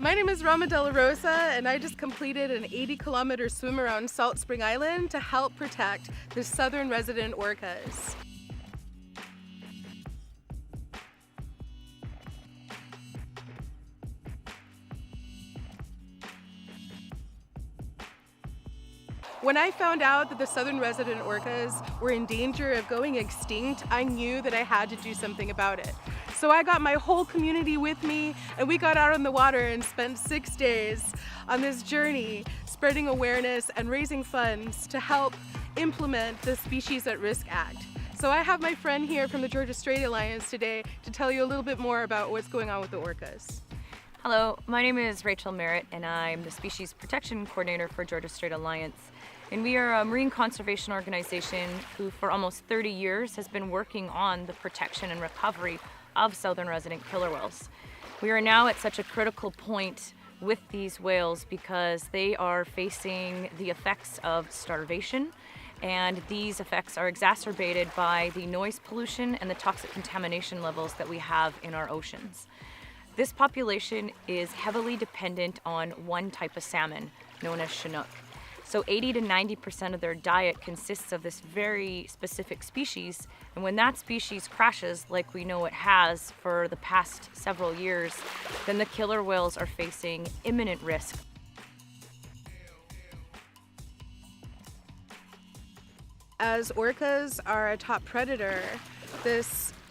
My name is Rama DelaRosa, and I just completed an 80-kilometer swim around Salt Spring Island to help protect the southern resident orcas. When I found out that the southern resident orcas were in danger of going extinct, I knew that I had to do something about it. So I got my whole community with me, and we got out on the water and spent 6 days on this journey, spreading awareness and raising funds to help implement the Species at Risk Act. So I have my friend here from the Georgia Strait Alliance today to tell you a little bit more about what's going on with the orcas. Hello, my name is Rachael Merritt, and I'm the Species Protection Coordinator for Georgia Strait Alliance. And we are a marine conservation organization who for almost 30 years has been working on the protection and recovery of southern resident killer whales. We are now at such a critical point with these whales because they are facing the effects of starvation, and these effects are exacerbated by the noise pollution and the toxic contamination levels that we have in our oceans. This population is heavily dependent on one type of salmon, known as Chinook. So 80 to 90% of their diet consists of this very specific species, and when that species crashes, like we know it has for the past several years, then the killer whales are facing imminent risk. As orcas are a top predator,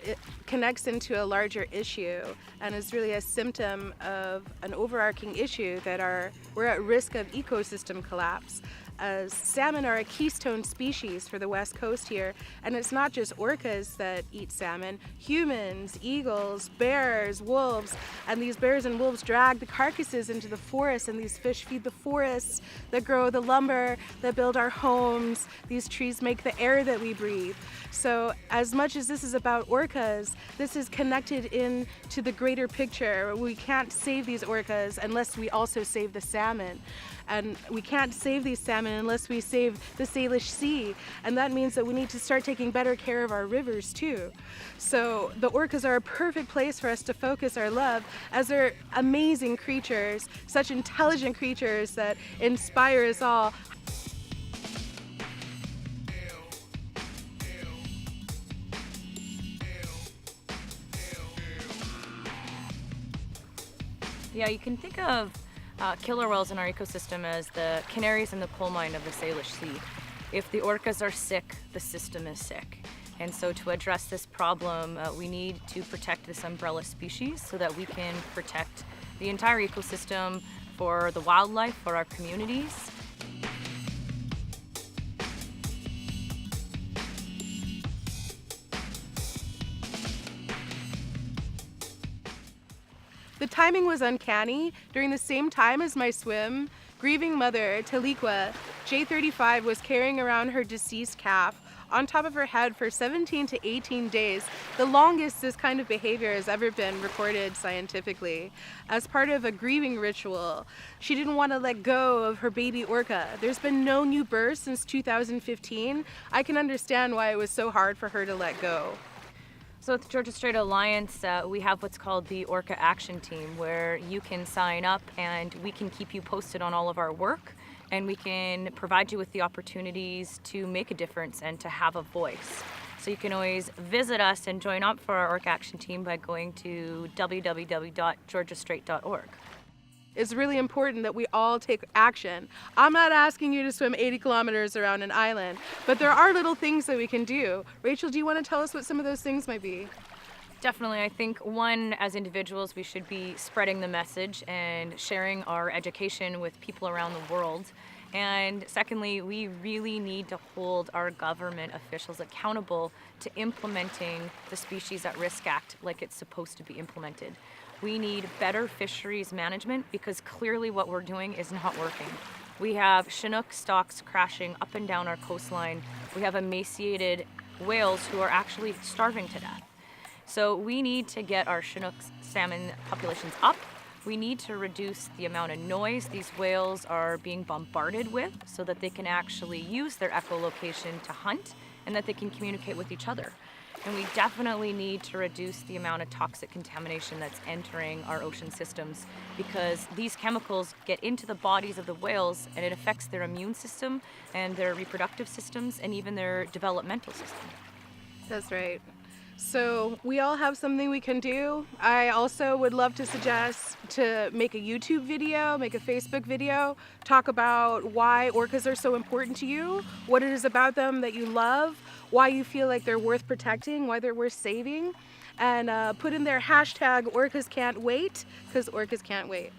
it connects into a larger issue and is really a symptom of an overarching issue that we're at risk of ecosystem collapse. As salmon are a keystone species for the west coast here, and it's not just orcas that eat salmon. Humans, eagles, bears, wolves, and these bears and wolves drag the carcasses into the forest, and these fish feed the forests that grow the lumber, that build our homes. These trees make the air that we breathe. So as much as this is about orcas, this is connected into the greater picture. We can't save these orcas unless we also save the salmon. And we can't save these salmon unless we save the Salish Sea. And that means that we need to start taking better care of our rivers too. So the orcas are a perfect place for us to focus our love, as they're amazing creatures, such intelligent creatures that inspire us all. Yeah, you can think of killer whales in our ecosystem as the canaries in the coal mine of the Salish Sea. If the orcas are sick, the system is sick. And so to address this problem, we need to protect this umbrella species so that we can protect the entire ecosystem for the wildlife, for our communities. The timing was uncanny. During the same time as my swim, grieving mother, Taliqua, J35, was carrying around her deceased calf on top of her head for 17 to 18 days, the longest this kind of behavior has ever been recorded scientifically. As part of a grieving ritual, she didn't want to let go of her baby orca. There's been no new birth since 2015. I can understand why it was so hard for her to let go. So at the Georgia Strait Alliance, we have what's called the Orca Action Team, where you can sign up and we can keep you posted on all of our work, and we can provide you with the opportunities to make a difference and to have a voice. So you can always visit us and join up for our Orca Action Team by going to www.georgiastrait.org. It's really important that we all take action. I'm not asking you to swim 80 kilometers around an island, but there are little things that we can do. Rachel, do you want to tell us what some of those things might be? Definitely. I think, one, as individuals, we should be spreading the message and sharing our education with people around the world. And secondly, we really need to hold our government officials accountable to implementing the Species at Risk Act like it's supposed to be implemented. We need better fisheries management because clearly what we're doing is not working. We have Chinook stocks crashing up and down our coastline. We have emaciated whales who are actually starving to death. So we need to get our Chinook salmon populations up. We need to reduce the amount of noise these whales are being bombarded with so that they can actually use their echolocation to hunt and that they can communicate with each other. And we definitely need to reduce the amount of toxic contamination that's entering our ocean systems, because these chemicals get into the bodies of the whales and it affects their immune system and their reproductive systems and even their developmental system. That's right. So we all have something we can do. I also would love to suggest to make a YouTube video, make a Facebook video, talk about why orcas are so important to you, what it is about them that you love, why you feel like they're worth protecting, why they're worth saving, and put in their hashtag orcas can't wait, because orcas can't wait.